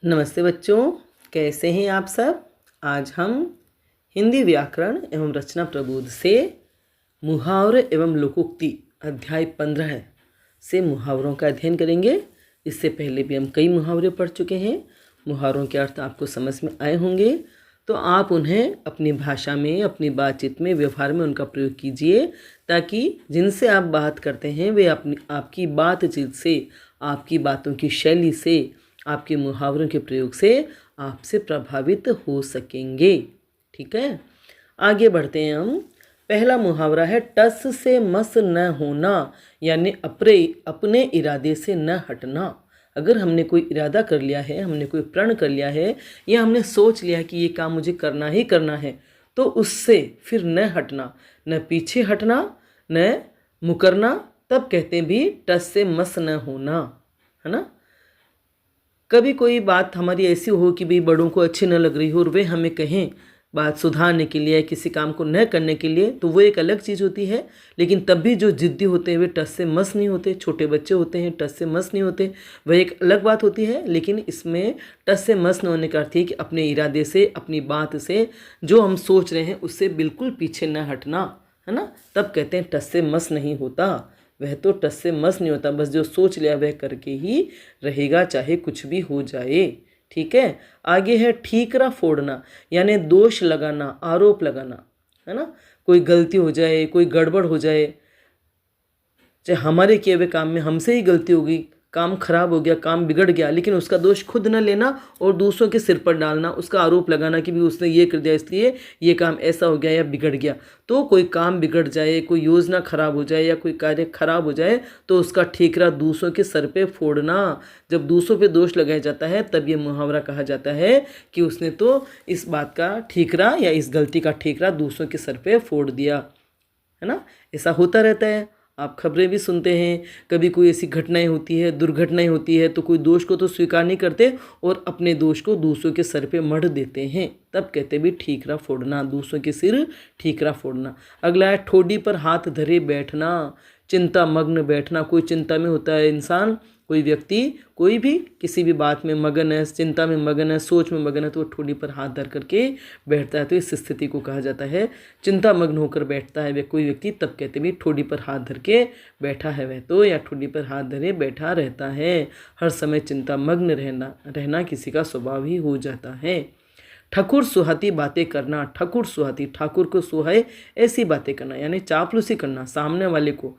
नमस्ते बच्चों, कैसे हैं आप सब। आज हम हिंदी व्याकरण एवं रचना प्रबोध से मुहावरे एवं लोकोक्ति अध्याय 15 से मुहावरों का अध्ययन करेंगे। इससे पहले भी हम कई मुहावरे पढ़ चुके हैं। मुहावरों के अर्थ आपको समझ में आए होंगे, तो आप उन्हें अपनी भाषा में, अपनी बातचीत में, व्यवहार में उनका प्रयोग कीजिए, ताकि जिनसे आप बात करते हैं वे आपकी बातचीत से, आपकी बातों की शैली से, आपके मुहावरों के प्रयोग से आपसे प्रभावित हो सकेंगे। ठीक है, आगे बढ़ते हैं हम। पहला मुहावरा है टस से मस न होना, यानी अपने इरादे से न हटना। अगर हमने कोई इरादा कर लिया है, हमने कोई प्रण कर लिया है, या हमने सोच लिया कि ये काम मुझे करना ही करना है, तो उससे फिर न हटना, न पीछे हटना, न मुकरना, तब कहते हैं भी टस से मस न होना, है ना। कभी कोई बात हमारी ऐसी हो कि भाई बड़ों को अच्छी न लग रही हो और वे हमें कहें बात सुधारने के लिए, किसी काम को न करने के लिए, तो वो एक अलग चीज़ होती है। लेकिन तब भी जो ज़िद्दी होते हैं वे टस से मस नहीं होते, छोटे बच्चे होते हैं टस से मस नहीं होते, वह एक अलग बात होती है। लेकिन इसमें टस से मस न होने का अर्थ है कि अपने इरादे से, अपनी बात से, जो हम सोच रहे हैं उससे बिल्कुल पीछे न हटना, है ना। तब कहते हैं टस से मस नहीं होता। वह तो टस से मस नहीं होता, बस जो सोच लिया वह करके ही रहेगा, चाहे कुछ भी हो जाए। ठीक है, आगे है ठीकरा फोड़ना, यानी दोष लगाना, आरोप लगाना, है ना। कोई गलती हो जाए, कोई गड़बड़ हो जाए, चाहे हमारे किए हुए काम में हमसे ही गलती हो गई, काम खराब हो गया, काम बिगड़ गया, लेकिन उसका दोष खुद न लेना और दूसरों के सिर पर डालना, उसका आरोप लगाना कि भी उसने ये कर दिया इसलिए ये काम ऐसा हो गया या बिगड़ गया। तो कोई काम बिगड़ जाए, कोई योजना खराब हो जाए या कोई कार्य खराब हो जाए, तो उसका ठीकरा दूसरों के सर पे फोड़ना। जब दूसरों पे दोष लगाया जाता है तब ये मुहावरा कहा जाता है कि उसने तो इस बात का ठीकरा या इस गलती का ठीकरा दूसरों के सर पे फोड़ दिया, है ना। ऐसा होता रहता है, आप खबरें भी सुनते हैं। कभी कोई ऐसी घटनाएं होती है, दुर्घटनाएं होती है, तो कोई दोष को तो स्वीकार नहीं करते और अपने दोष को दूसरों के सर पे मढ़ देते हैं। तब कहते भी ठीकरा फोड़ना, दूसरों के सिर ठीकरा फोड़ना। अगला है ठोडी पर हाथ धरे बैठना, चिंता मग्न बैठना। कोई चिंता में होता है इंसान, कोई व्यक्ति, कोई भी किसी भी बात में मगन है, चिंता में मगन है, सोच में मगन है, तो वो ठोडी पर हाथ धर करके बैठता है। तो इस स्थिति को कहा जाता है चिंता मग्न होकर बैठता है वह कोई व्यक्ति, तब कहते भी ठोडी पर हाथ धर के बैठा है वह तो, या ठोडी पर हाथ धरे बैठा रहता है। हर समय चिंता मग्न रहना किसी का स्वभाव ही हो जाता है। ठकुर सुहाती बातें करना, ठकुर सुहाती, ठाकुर को सुहाए ऐसी बातें करना, यानी चापलूसी करना, सामने वाले को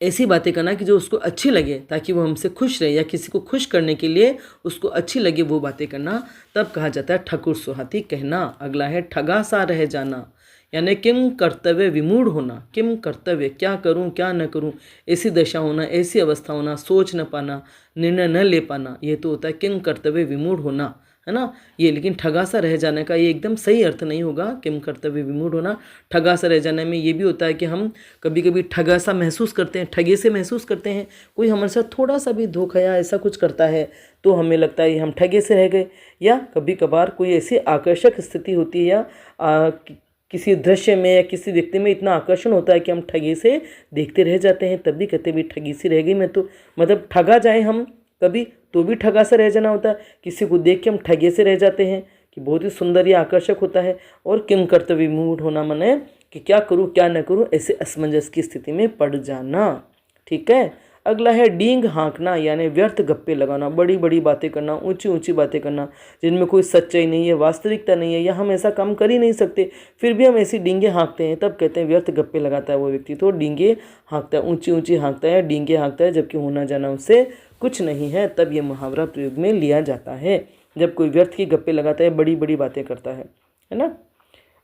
ऐसी बातें करना कि जो उसको अच्छी लगे, ताकि वो हमसे खुश रहे, या किसी को खुश करने के लिए उसको अच्छी लगे वो बातें करना, तब कहा जाता है ठकुर सुहाती कहना। अगला है ठगा सा रह जाना, यानी किम कर्तव्य विमूढ़ होना। किम कर्तव्य, क्या करूं क्या न करूं, ऐसी दशा होना, ऐसी अवस्था होना, सोच न पाना, निर्णय न ले पाना, ये तो होता है किम कर्तव्य विमूढ़ होना, है ना। ये लेकिन ठगा सा रह जाने का ये एकदम सही अर्थ नहीं होगा, किम कर्तव्य विमूढ़ होना। ठगा सा रह जाने में ये भी होता है कि हम कभी कभी ठगा सा महसूस करते हैं, ठगे से महसूस करते हैं। कोई हमारे साथ थोड़ा सा भी धोखा या ऐसा कुछ करता है तो हमें लगता है हम ठगे से रह गए। या कभी कभार कोई ऐसी आकर्षक स्थिति होती है या किसी दृश्य में या किसी व्यक्ति में इतना आकर्षण होता है कि हम ठगे से देखते रह जाते हैं, तब भी कहते भी ठगी सी रह गई मैं तो। मतलब ठगा जाए हम कभी तो भी ठगा से रह जाना होता है। किसी को देख के हम ठगे से रह जाते हैं कि बहुत ही सुंदर या आकर्षक होता है। और किम कर्तव्य विमूढ़ होना माने कि क्या करूँ क्या न करूँ, ऐसे असमंजस की स्थिति में पड़ जाना। ठीक है, अगला है डींग हाँकना, यानी व्यर्थ गप्पे लगाना, बड़ी बड़ी बातें करना, ऊंची ऊंची बातें करना जिनमें कोई सच्चाई नहीं है, वास्तविकता नहीं है, या हम ऐसा काम कर ही नहीं सकते, फिर भी हम ऐसी डींगे हाँकते हैं, तब कहते हैं व्यर्थ गप्पे लगाता है वो व्यक्ति तो डींगे हाँकता है, ऊंची ऊंची हाँकता है, डींगे हाँकता है, जबकि होना जाना उससे कुछ नहीं है। तब ये मुहावरा प्रयोग में लिया जाता है, जब कोई व्यर्थ की गप्पे लगाता है, बड़ी बड़ी बातें करता है ना।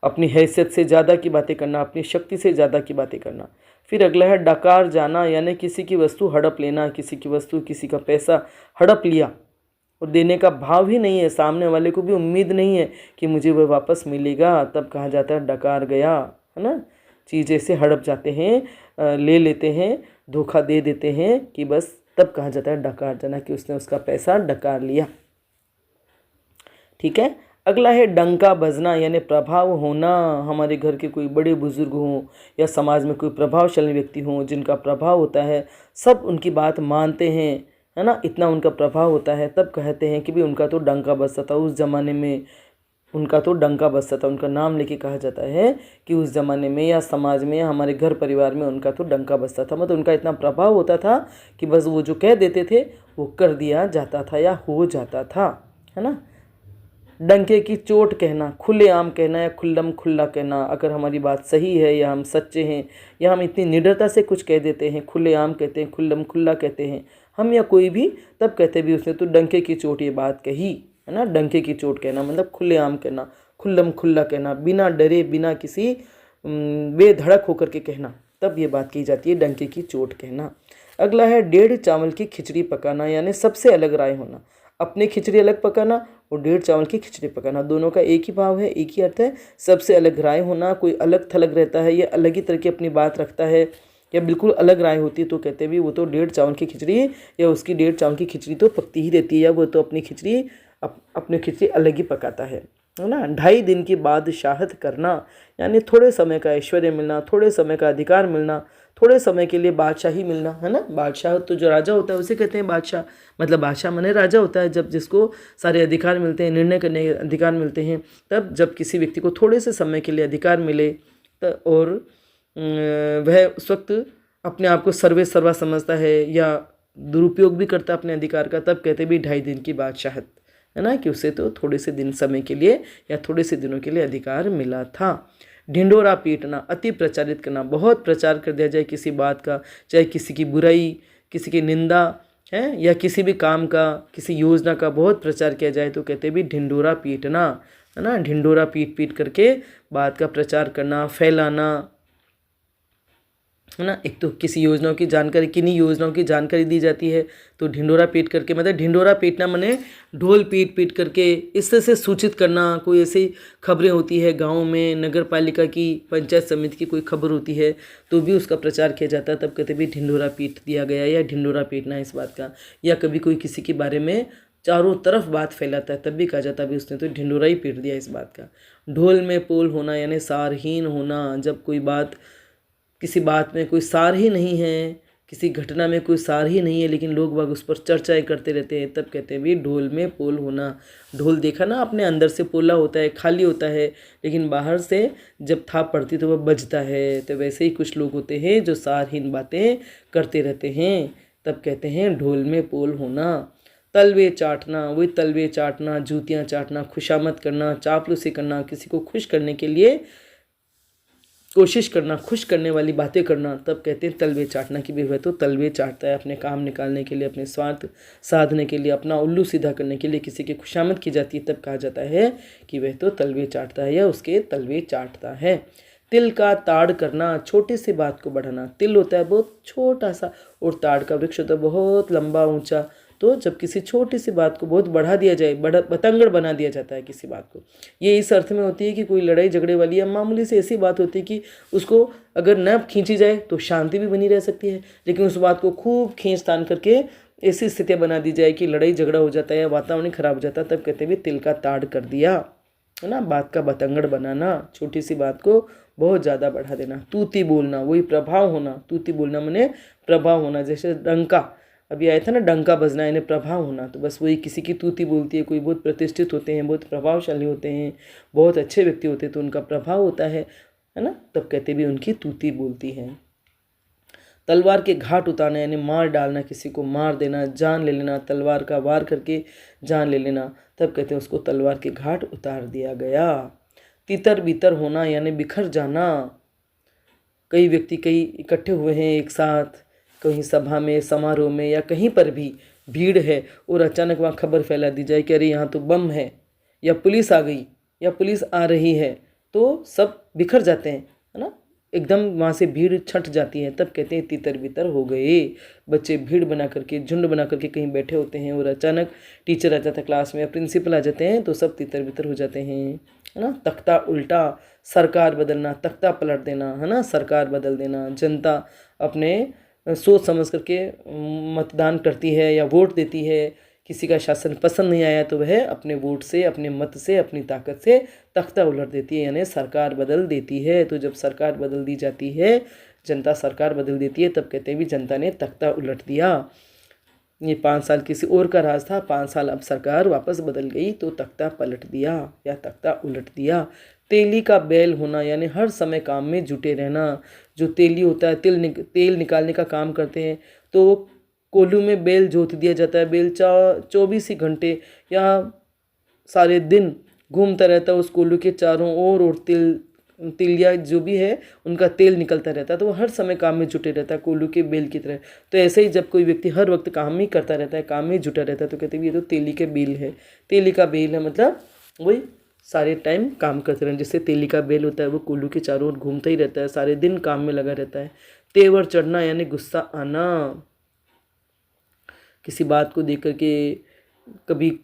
अपनी हैसियत से ज़्यादा की बातें करना, अपनी शक्ति से ज़्यादा की बातें करना। फिर अगला है डकार जाना, यानी किसी की वस्तु हड़प लेना, किसी की वस्तु, किसी का पैसा हड़प लिया और देने का भाव ही नहीं है, सामने वाले को भी उम्मीद नहीं है कि मुझे वह वापस मिलेगा, तब कहा जाता है डकार गया, है ना। चीज़ ऐसे हड़प जाते हैं, ले लेते हैं, धोखा दे देते हैं कि बस, तब कहा जाता है डकार जाना, कि उसने उसका पैसा डकार लिया। ठीक है, अगला है डंका बजना, यानी प्रभाव होना। हमारे घर के कोई बड़े बुजुर्ग हों या समाज में कोई प्रभावशाली व्यक्ति हों जिनका प्रभाव होता है, सब उनकी बात मानते हैं, है ना, इतना उनका प्रभाव होता है, तब कहते हैं कि भी उनका तो डंका बजता था उस ज़माने में, उनका तो डंका बजता था, उनका नाम लेके कहा जाता है कि उस ज़माने में या समाज में या हमारे घर परिवार में उनका तो डंका बजता था। मतलब उनका इतना प्रभाव होता था कि बस वो जो कह देते थे वो कर दिया जाता था या हो जाता था, है ना। डंके की चोट कहना, खुलेआम कहना या खुल्लम खुल्ला कहना, अगर हमारी बात सही है या हम सच्चे हैं या हम इतनी निडरता से कुछ कह देते हैं, खुलेआम कहते हैं, खुल्लम खुल्ला कहते हैं हम या कोई भी, तब कहते भी उसने तो डंके की चोट ये बात कही, है ना। डंके की चोट कहना मतलब खुलेआम कहना, खुल्लम खुल्ला कहना, बिना डरे बिना किसी बेधड़क होकर के कहना, तब ये बात की जाती है डंके की चोट कहना। अगला है डेढ़ चावल की खिचड़ी पकाना, यानी सबसे अलग राय होना। अपनी खिचड़ी अलग पकाना और डेढ़ चावल की खिचड़ी पकाना, दोनों का एक ही भाव है, एक ही अर्थ है। सबसे अलग राय होना, कोई अलग थलग रहता है या अलग ही तरह की अपनी बात रखता है या बिल्कुल अलग राय होती है तो कहते भी वो तो डेढ़ चावल की खिचड़ी या उसकी डेढ़ चावल की खिचड़ी तो पकती ही रहती है, या वो तो अपनी खिचड़ी अपनी खिचड़ी अलग ही पकाता है ना। 2.5 दिन की बादशाहत करना, यानी थोड़े समय का ऐश्वर्य मिलना, थोड़े समय का अधिकार मिलना, थोड़े समय के लिए बादशाही मिलना, है ना। बादशाह तो जो राजा होता है उसे कहते हैं बादशाह, मतलब बादशाह माने राजा होता है। जब जिसको सारे अधिकार मिलते हैं, निर्णय करने के अधिकार मिलते हैं, तब जब किसी व्यक्ति को थोड़े से समय के लिए अधिकार मिले और वह उस वक्त अपने आप को सर्वे सर्वा समझता है या दुरुपयोग भी करता है अपने अधिकार का, तब कहते भी 2.5 दिन की बादशाहत, है ना, कि उसे तो थोड़े से दिन समय के लिए या थोड़े से दिनों के लिए अधिकार मिला था। ढिंढोरा पीटना, अति प्रचारित करना, बहुत प्रचार कर दिया जाए किसी बात का, चाहे किसी की बुराई, किसी की निंदा है या किसी भी काम का, किसी योजना का बहुत प्रचार किया जाए तो कहते भी ढिंढोरा पीटना, है ना। ढिंढोरा पीट पीट करके बात का प्रचार करना, फैलाना, है ना। एक तो किसी योजनाओं की जानकारी, किन्हीं योजनाओं की जानकारी दी जाती है तो ढिंढोरा पीट करके, मतलब ढिंढोरा पीटना माने ढोल पीट पीट करके इस तरह से सूचित करना। कोई ऐसी खबरें होती है गांव में, नगर पालिका की, पंचायत समिति की कोई खबर होती है तो भी उसका प्रचार किया जाता है, तब कहते भी ढिंढोरा पीट दिया गया या ढिंढोरा पीटना इस बात का। या कभी कोई किसी के बारे में चारों तरफ बात फैलाता है तब भी कहा जाता है भी उसने तो ढिंढोरा ही पीट दिया इस बात का। ढोल में पोल होना, यानी सारहीन होना, जब कोई बात, किसी बात में कोई सार ही नहीं है, किसी घटना में कोई सार ही नहीं है लेकिन लोग बाग उस पर चर्चाएं करते रहते हैं, तब कहते हैं भी ढोल में पोल होना। ढोल देखा ना अपने, अंदर से पोला होता है, खाली होता है, लेकिन बाहर से जब थाप पड़ती तो वह बजता है। तो वैसे ही कुछ लोग होते हैं जो सारहीन बातें करते रहते हैं, तब कहते हैं ढोल में पोल होना। तलवे चाटना, वही तलवे चाटना, जूतियाँ चाटना, खुशामद करना, चापलूसी करना, किसी को खुश करने के लिए कोशिश करना, खुश करने वाली बातें करना, तब कहते हैं तलवे चाटना की भी वह तो तलवे चाटता है। अपने काम निकालने के लिए, अपने स्वार्थ साधने के लिए, अपना उल्लू सीधा करने के लिए किसी की खुशामद की जाती है, तब कहा जाता है कि वह तो तलवे चाटता है या उसके तलवे चाटता है। तिल का ताड़ करना, छोटी सी बात को बढ़ाना। तिल होता है बहुत छोटा सा और ताड़ का वृक्ष होता है बहुत लंबा ऊंचा, तो जब किसी छोटी सी बात को बहुत बढ़ा दिया जाए, बतंगड़ बना दिया जाता है किसी बात को, ये इस अर्थ में होती है कि कोई लड़ाई झगड़े वाली या मामूली से ऐसी बात होती है कि उसको अगर न खींची जाए तो शांति भी बनी रह सकती है, लेकिन उस बात को खूब खींच तान करके ऐसी स्थितियाँ बना दी जाए कि लड़ाई झगड़ा हो जाता है या वातावरण खराब हो जाता है, तब कहते हैं तिल का ताड़ कर दिया, है ना। बात का बतंगड़ बनाना, छोटी सी बात को बहुत ज़्यादा बढ़ा देना। तूती बोलना, वही प्रभाव होना। तूती बोलना माने प्रभाव होना, जैसे डंका अभी आया था ना, डंका बजना यानी प्रभाव होना, तो बस वही किसी की तूती बोलती है। कोई बहुत प्रतिष्ठित होते हैं, बहुत प्रभावशाली होते हैं, बहुत अच्छे व्यक्ति होते हैं तो उनका प्रभाव होता है ना, तब कहते भी उनकी तूती बोलती है। तलवार के घाट उतारना यानी मार डालना, किसी को मार देना, जान ले लेना, तलवार का वार करके जान ले लेना, तब कहते हैं उसको तलवार के घाट उतार दिया गया। तितर बितर होना यानी बिखर जाना, कई व्यक्ति कई इकट्ठे हुए हैं एक साथ, कहीं सभा में, समारोह में या कहीं पर भी भीड़ है और अचानक वहाँ खबर फैला दी जाए कि अरे यहाँ तो बम है या पुलिस आ गई या पुलिस आ रही है, तो सब बिखर जाते हैं, है ना, एकदम वहाँ से भीड़ छट जाती है, तब कहते हैं तितर बितर हो गए। बच्चे भीड़ बना करके, झुंड बना करके कहीं बैठे होते हैं और अचानक टीचर आ जाता है क्लास में या प्रिंसिपल आ जाते हैं तो सब तितर बितर हो जाते हैं, है ना। तख्ता उल्टा, सरकार बदलना, तख्ता पलट देना, है ना, सरकार बदल देना। जनता अपने सोच समझ करके मतदान करती है या वोट देती है, किसी का शासन पसंद नहीं आया तो वह अपने वोट से, अपने मत से, अपनी ताकत से तख्ता उलट देती है यानी सरकार बदल देती है। तो जब सरकार बदल दी जाती है, जनता सरकार बदल देती है, तब कहते हैं भी जनता ने तख्ता उलट दिया। ये 5 साल किसी और का राज था, 5 साल अब सरकार वापस बदल गई तो तख्ता पलट दिया या तख्ता उलट दिया। तेली का बैल होना यानी हर समय काम में जुटे रहना। जो तेली होता है तेल निकालने का काम करते हैं, तो कोल्हू में बैल जोत दिया जाता है। बैल 24 ही घंटे या सारे दिन घूमता रहता है उस कोल्हू के चारों ओर, और तिलिया जो भी है उनका तेल निकलता रहता है, तो वो हर समय काम में जुटे रहता है कोल्हू के बेल की तरह। तो ऐसे ही जब कोई व्यक्ति हर वक्त काम ही करता रहता है, काम में जुटा रहता है, तो कहते हैं ये तो तेली के बेल है। तेली का बेल है मतलब वही सारे टाइम काम करते रहें। जिससे तेली का बेल होता है वो कोल्हू के चारों ओर घूमता ही रहता है, सारे दिन काम में लगा रहता है। तेवर चढ़ना यानी गुस्सा आना। किसी बात को देख करके कभी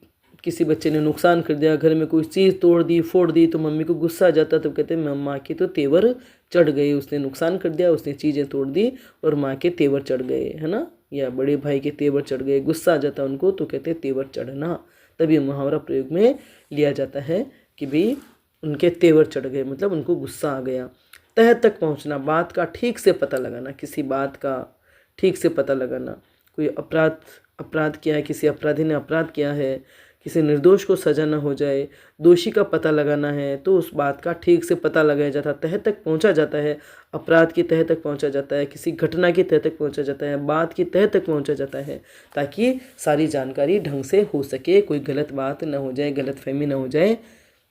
किसी बच्चे ने नुकसान कर दिया, घर में कोई चीज़ तोड़ दी फोड़ दी, तो मम्मी को गुस्सा आ जाता, तो कहते हैं माँ के तो तेवर चढ़ गए, उसने नुकसान कर दिया, उसने चीज़ें तोड़ दी और माँ के तेवर चढ़ गए, है ना। या बड़े भाई के तेवर चढ़ गए, गुस्सा आ जाता उनको, तो कहते हैं तेवर चढ़ना। तब ये मुहावरा प्रयोग में लिया जाता है कि भाई उनके तेवर चढ़ गए, मतलब उनको गुस्सा आ गया। तह तक पहुँचना, बात का ठीक से पता लगाना, किसी बात का ठीक से पता लगाना। कोई अपराध किया है, किसी अपराधी ने अपराध किया है, किसी निर्दोष को सजा न हो जाए, दोषी का पता लगाना है, तो उस बात का ठीक से पता लगाया जाता है, तह तक पहुंचा जाता है। अपराध की तह तक पहुंचा जाता है, किसी घटना की तह तक पहुंचा जाता है, बात की तह तक पहुंचा जाता है, ताकि सारी जानकारी ढंग से हो सके, कोई गलत बात न हो जाए, गलत फहमी न हो जाए,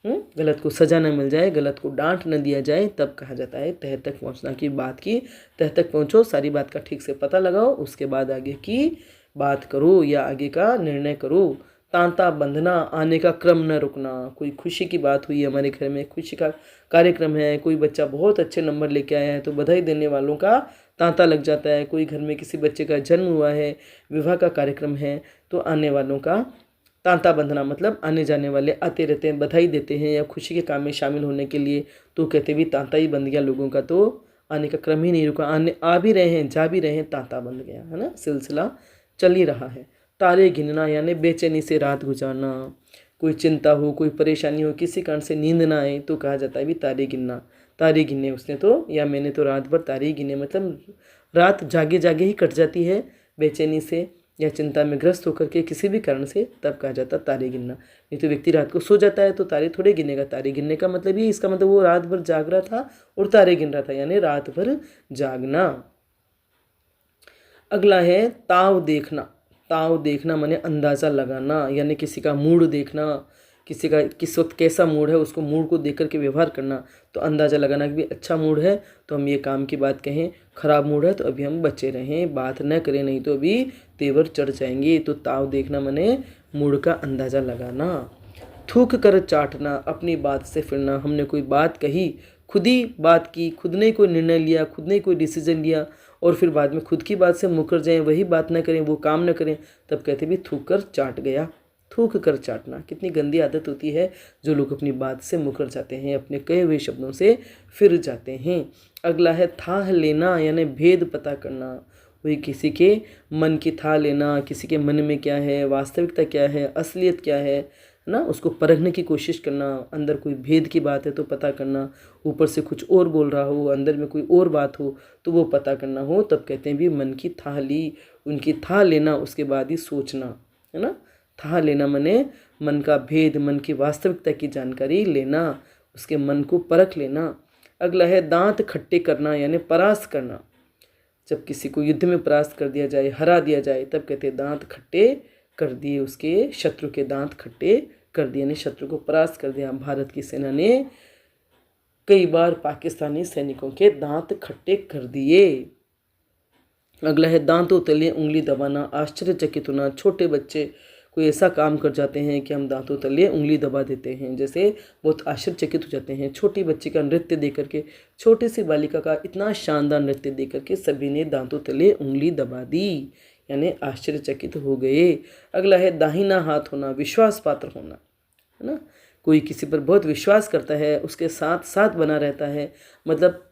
गलत को सजा न मिल जाए, गलत को डांट न दिया जाए। तब कहा जाता है तह तक पहुँचना, कि बात की तह तक पहुँचो, सारी बात का ठीक से पता लगाओ, उसके बाद आगे की बात करो या आगे का निर्णय करो। तांता बंधना, आने का क्रम न रुकना। कोई खुशी की बात हुई है, हमारे घर में खुशी का कार्यक्रम है, कोई बच्चा बहुत अच्छे नंबर लेके आया है, तो बधाई देने वालों का तांता लग जाता है। कोई घर में किसी बच्चे का जन्म हुआ है, विवाह का कार्यक्रम है, तो आने वालों का तांता बंधना, मतलब आने जाने वाले आते रहते हैं, बधाई देते हैं या खुशी के काम में शामिल होने के लिए, तो कहते भी तांता ही बंध गया लोगों का, तो आने का क्रम ही नहीं रुका, आने आ भी रहे हैं जा भी रहे हैं, तांता बंध गया, है ना, सिलसिला चल ही रहा है। तारे गिनना यानी बेचैनी से रात गुजारना। कोई चिंता हो, कोई परेशानी हो, किसी कारण से नींद ना आए, तो कहा जाता है भी तारे गिनना। तारे गिने उसने तो, या मैंने तो रात भर तारे गिने, मतलब रात जागे जागे ही कट जाती है बेचैनी से या चिंता में ग्रस्त होकर के किसी भी कारण से, तब कहा जाता तारे गिनना। नहीं तो व्यक्ति रात को सो जाता है तो तारे थोड़े गिनेगा। तारे गिनने का मतलब ये, इसका मतलब वो रात भर जाग रहा था और तारे गिन रहा था, यानी रात भर जागना। अगला है ताव देखना। ताव देखना माने अंदाज़ा लगाना, यानी किसी का मूड देखना, किसी का किस वक्त कैसा मूड है, उसको मूड को देख करके व्यवहार करना। तो अंदाज़ा लगाना कि भी अच्छा मूड है तो हम ये काम की बात कहें, ख़राब मूड है तो अभी हम बचे रहें, बात न करें, नहीं तो अभी तेवर चढ़ जाएंगे। तो ताव देखना माने मूड का अंदाज़ा लगाना। थूक कर चाटना, अपनी बात से फिरना। हमने कोई बात कही, खुद ही बात की, खुद ने कोई निर्णय लिया, खुद ने कोई डिसीजन लिया, और फिर बाद में खुद की बात से मुकर जाएं, वही बात न करें, वो काम न करें, तब कहते भी थूक कर चाट गया। थूक कर चाटना कितनी गंदी आदत होती है, जो लोग अपनी बात से मुकर जाते हैं, अपने कहे हुए शब्दों से फिर जाते हैं। अगला है थाह लेना, यानी भेद पता करना। वही किसी के मन की थाह लेना, किसी के मन में क्या है, वास्तविकता क्या है, असलियत क्या है ना, उसको परखने की कोशिश करना। अंदर कोई भेद की बात है तो पता करना, ऊपर से कुछ और बोल रहा हो, अंदर में कोई और बात हो तो वो पता करना हो, तब कहते हैं भी मन की थाह ली। उनकी थाह लेना, उसके बाद ही सोचना, है ना। थाह लेना माने मन का भेद, मन की वास्तविकता की जानकारी लेना, उसके मन को परख लेना। अगला है दांत खट्टे करना, यानी परास्त करना। जब किसी को युद्ध में परास्त कर दिया जाए, हरा दिया जाए, तब कहते हैं दांत खट्टे कर दिए, उसके शत्रु के दांत खट्टे कर दिए, यानी शत्रु को परास्त कर दिया। भारत की सेना ने कई बार पाकिस्तानी सैनिकों के दांत खट्टे कर दिए। अगला है दांतों तले उंगली दबाना, आश्चर्यचकित होना। छोटे बच्चे कोई ऐसा काम कर जाते हैं कि हम दांतों तले उंगली दबा देते हैं, जैसे बहुत आश्चर्यचकित हो जाते हैं। छोटी बच्ची का नृत्य देख करके, छोटी सी बालिका का इतना शानदार नृत्य देख करके सभी ने दांतों तले उंगली दबा दी, यानी आश्चर्यचकित हो गए। अगला है दाहिना हाथ होना, विश्वास पात्र होना, है ना। कोई किसी पर बहुत विश्वास करता है, उसके साथ साथ बना रहता है, मतलब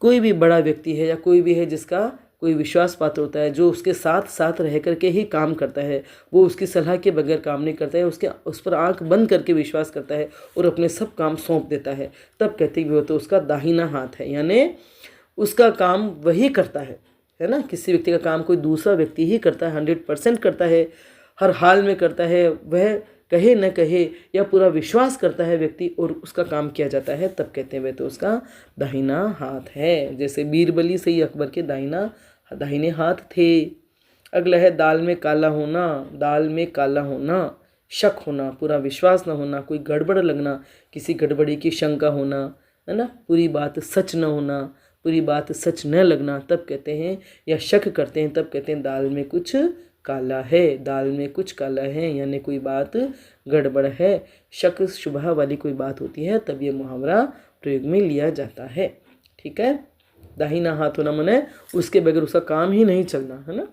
कोई भी बड़ा व्यक्ति है या कोई भी है जिसका कोई विश्वास पात्र होता है, जो उसके साथ साथ रह करके ही काम करता है, वो उसकी सलाह के बगैर काम नहीं करता है, उस पर आंख बंद करके विश्वास करता है और अपने सब काम सौंप देता है, तब कहते भी हो तो उसका दाहिना हाथ है, यानी उसका काम वही करता है, है ना। किसी व्यक्ति का काम कोई दूसरा व्यक्ति ही करता है, 100% करता है, हर हाल में करता है, वह कहे न कहे या पूरा विश्वास करता है व्यक्ति और उसका काम किया जाता है, तब कहते हैं वह तो उसका दाहिना हाथ है। जैसे बीरबली सही अकबर के दाहिने हाथ थे। अगला है दाल में काला होना। दाल में काला होना, शक होना, पूरा विश्वास न होना, कोई गड़बड़ लगना, किसी गड़बड़ी की शंका होना, है ना, पूरी बात सच न होना, पूरी बात सच न लगना, तब कहते हैं, या शक करते हैं तब कहते हैं दाल में कुछ काला है। दाल में कुछ काला है यानी कोई बात गड़बड़ है, शक शुबह वाली कोई बात होती है, तब ये मुहावरा प्रयोग में लिया जाता है। ठीक है। दाहिना हाथ होना माने उसके बगैर उसका काम ही नहीं चलना, है ना।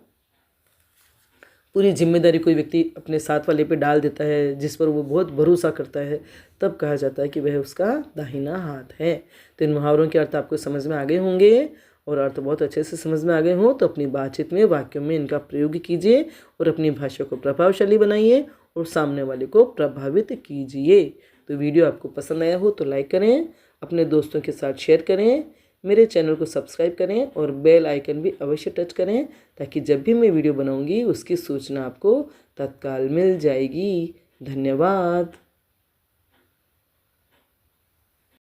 पूरी जिम्मेदारी कोई व्यक्ति अपने साथ वाले पे डाल देता है, जिस पर वो बहुत भरोसा करता है, तब कहा जाता है कि वह उसका दाहिना हाथ है। तो इन मुहावरों के अर्थ आपको समझ में आ गए होंगे, और अर्थ बहुत अच्छे से समझ में आ गए हों तो अपनी बातचीत में, वाक्यों में इनका प्रयोग कीजिए और अपनी भाषा को प्रभावशाली बनाइए और सामने वाले को प्रभावित कीजिए। तो वीडियो आपको पसंद आया हो तो लाइक करें, अपने दोस्तों के साथ शेयर करें, मेरे चैनल को सब्सक्राइब करें और बेल आइकन भी अवश्य टच करें, ताकि जब भी मैं वीडियो बनाऊंगी उसकी सूचना आपको तत्काल मिल जाएगी। धन्यवाद।